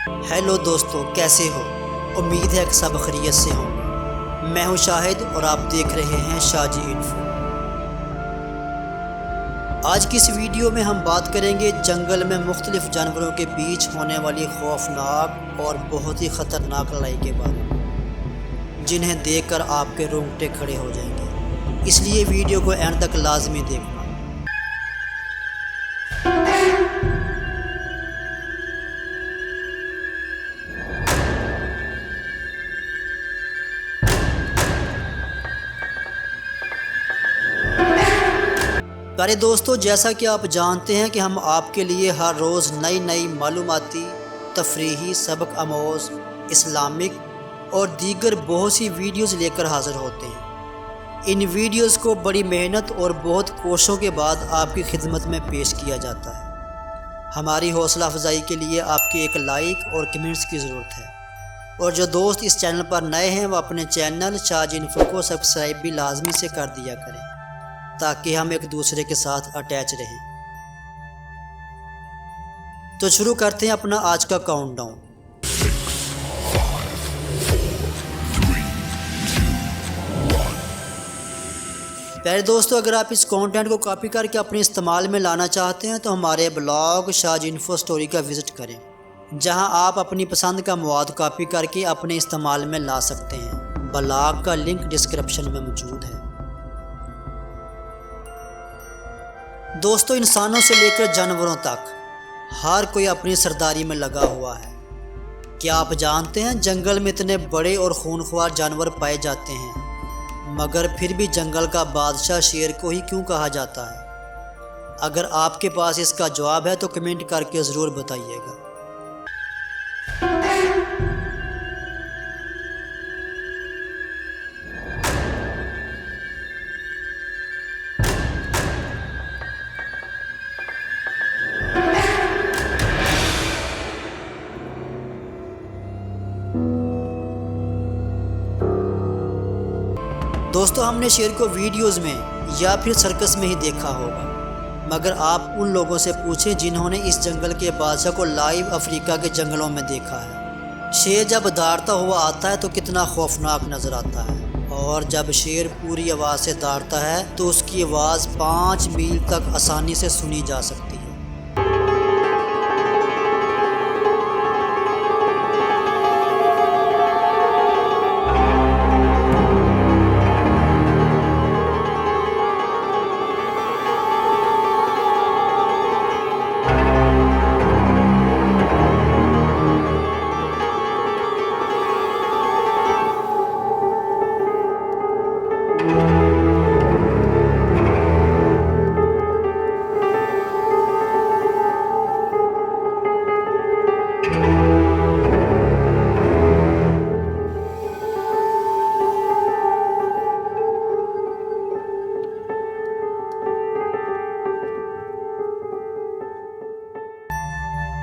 Hello दोस्तों, कैसे हो? उम्मीद है कि सब खैरियत से हो। मैं हूं शाहिद और आप देख रहे हैं शाजी इन्फो। आज की इस वीडियो में हम बात करेंगे जंगल में मुख्तलिफ जानवरों के बीच होने वाली खौफनाक और बहुत ही ख़तरनाक लड़ाई के बारे में, जिन्हें देखकर आपके रोंगटे खड़े हो जाएंगे। इसलिए वीडियो को एंड तक लाजमी देखना। प्यारे दोस्तों, जैसा कि आप जानते हैं कि हम आपके लिए हर रोज़ नई नई मालूमाती, तफरीही, सबक आमोज़, इस्लामिक और दीगर बहुत सी वीडियोज़ लेकर हाज़िर होते हैं। इन वीडियोज़ को बड़ी मेहनत और बहुत कोशिशों के बाद आपकी खिदमत में पेश किया जाता है। हमारी हौसला अफजाई के लिए आपके एक लाइक और कमेंट्स की ज़रूरत है। और जो दोस्त इस चैनल पर नए हैं वो अपने चैनल शाजी इन्फो को सब्सक्राइब भी लाजमी से कर दिया करें, ताकि हम एक दूसरे के साथ अटैच रहें। तो शुरू करते हैं अपना आज का काउंटडाउन। प्यारे दोस्तों, अगर आप इस कंटेंट को कॉपी करके अपने इस्तेमाल में लाना चाहते हैं तो हमारे ब्लॉग शाजी इन्फो स्टोरी का विज़िट करें, जहां आप अपनी पसंद का मवाद कॉपी करके अपने इस्तेमाल में ला सकते हैं। ब्लॉग का लिंक डिस्क्रिप्शन में मौजूद है। दोस्तों, इंसानों से लेकर जानवरों तक हर कोई अपनी सरदारी में लगा हुआ है। क्या आप जानते हैं जंगल में इतने बड़े और खूनख्वार जानवर पाए जाते हैं, मगर फिर भी जंगल का बादशाह शेर को ही क्यों कहा जाता है? अगर आपके पास इसका जवाब है तो कमेंट करके ज़रूर बताइएगा। दोस्तों, हमने शेर को वीडियोज़ में या फिर सर्कस में ही देखा होगा, मगर आप उन लोगों से पूछें जिन्होंने इस जंगल के बादशाह को लाइव अफ्रीका के जंगलों में देखा है। शेर जब दौड़ता हुआ आता है तो कितना खौफनाक नज़र आता है, और जब शेर पूरी आवाज़ से दौड़ता है तो उसकी आवाज़ 5 मील तक आसानी से सुनी जा सकती है।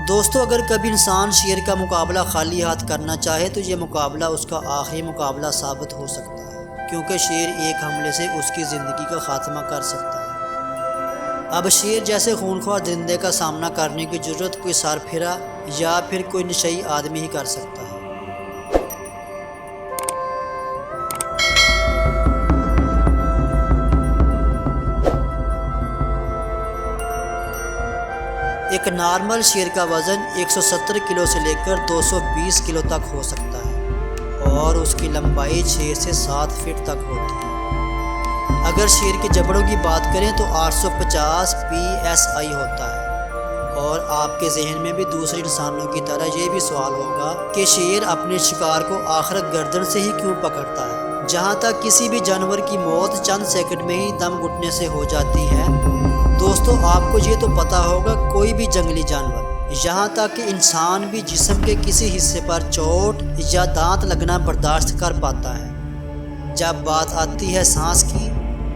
दोस्तों, अगर कभी इंसान शेर का मुकाबला खाली हाथ करना चाहे तो ये मुकाबला उसका आखिरी मुकाबला साबित हो सकता है, क्योंकि शेर एक हमले से उसकी ज़िंदगी का खात्मा कर सकता है। अब शेर जैसे खूनख्वार दरिंदे का सामना करने की ज़रूरत कोई सरफिरा या फिर कोई नशई आदमी ही कर सकता है। एक नॉर्मल शेर का वज़न 170 किलो से लेकर 220 किलो तक हो सकता है, और उसकी लंबाई 6 से 7 फीट तक होती है। अगर शेर के जबड़ों की बात करें तो 850 PSI होता है। और आपके जहन में भी दूसरे इंसानों की तरह ये भी सवाल होगा कि शेर अपने शिकार को आखिर गर्दन से ही क्यों पकड़ता है, जहाँ तक किसी भी जानवर की मौत चंद सेकंड में ही दम घुटने से हो जाती है। दोस्तों, आपको ये तो पता होगा कोई भी जंगली जानवर, यहाँ तक कि इंसान भी जिस्म के किसी हिस्से पर चोट या दांत लगना बर्दाश्त कर पाता है। जब बात आती है सांस की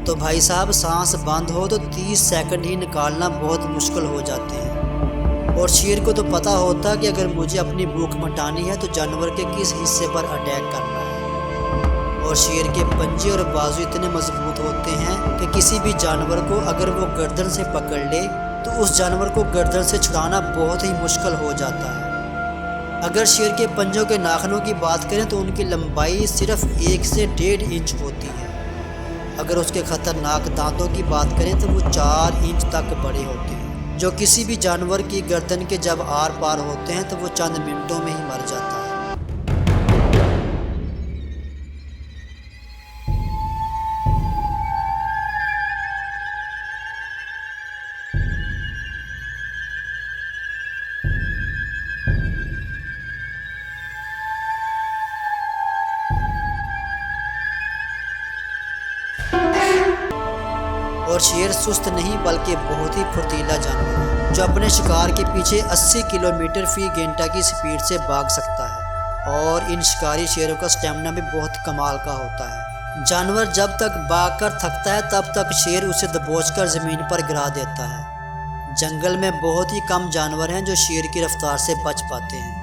तो भाई साहब, सांस बंद हो तो 30 सेकंड ही निकालना बहुत मुश्किल हो जाते हैं। और शेर को तो पता होता है कि अगर मुझे अपनी भूख मिटानी है तो जानवर के किस हिस्से पर अटैक करना है। और शेर के पंजे और बाजू इतने मजबूत होते हैं कि किसी भी जानवर को अगर वो गर्दन से पकड़ ले तो उस जानवर को गर्दन से छुड़ाना बहुत ही मुश्किल हो जाता है। अगर शेर के पंजों के नाखूनों की बात करें तो उनकी लंबाई सिर्फ 1 से 1.5 इंच होती है। अगर उसके खतरनाक दांतों की बात करें तो वो 4 इंच तक बड़े होते हैं, जो किसी भी जानवर की गर्दन के जब आर पार होते हैं तो वो चंद मिनटों में ही मर जाता है। और शेर सुस्त नहीं बल्कि बहुत ही फुर्तीला जानवर है, जो अपने शिकार के पीछे 80 किलोमीटर फी घंटा की स्पीड से भाग सकता है। और इन शिकारी शेरों का स्टेमिना भी बहुत कमाल का होता है। जानवर जब तक भागकर थकता है तब तक शेर उसे दबोचकर ज़मीन पर गिरा देता है। जंगल में बहुत ही कम जानवर हैं जो शेर की रफ्तार से बच पाते हैं।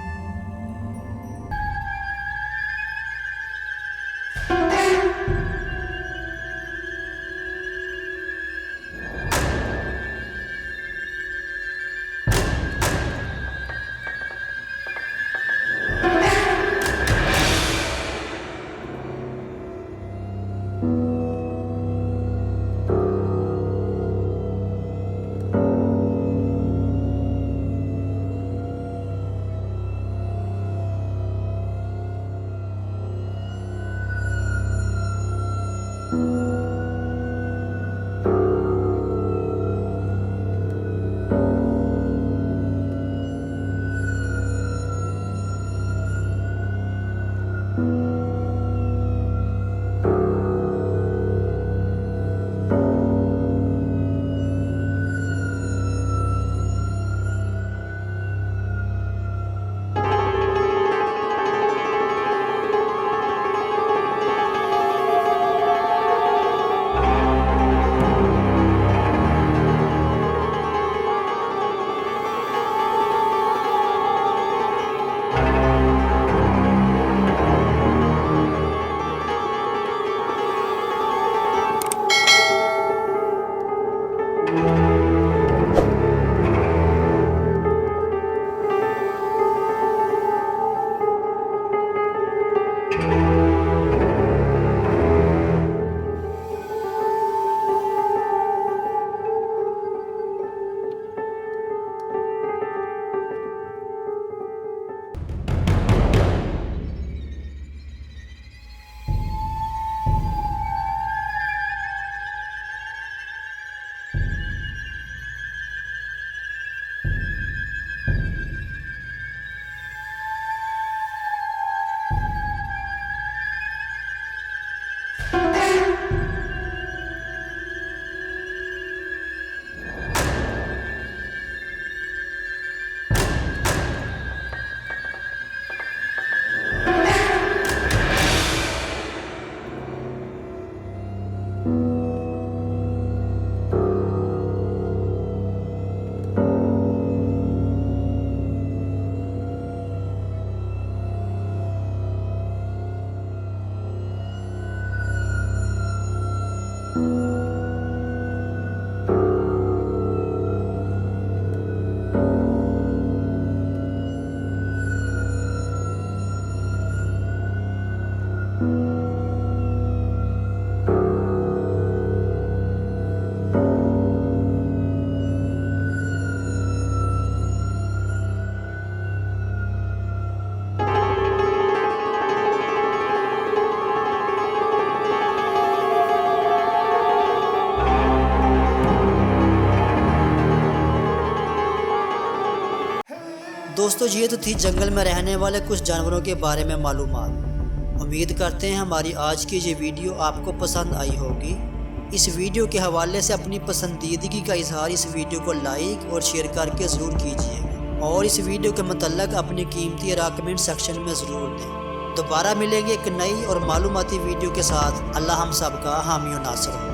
दोस्तों ये तो थी जंगल में रहने वाले कुछ जानवरों के बारे में मालूमात। उम्मीद करते हैं हमारी आज की ये वीडियो आपको पसंद आई होगी। इस वीडियो के हवाले से अपनी पसंदीदगी का इजहार इस वीडियो को लाइक और शेयर करके ज़रूर कीजिएगा और इस वीडियो के मतलब अपनी कीमती राय कमेंट सेक्शन में ज़रूर दें। दोबारा मिलेंगे एक नई और मालूमाती वीडियो के साथ। अल्लाह हम सब का हामी और नासिर हो।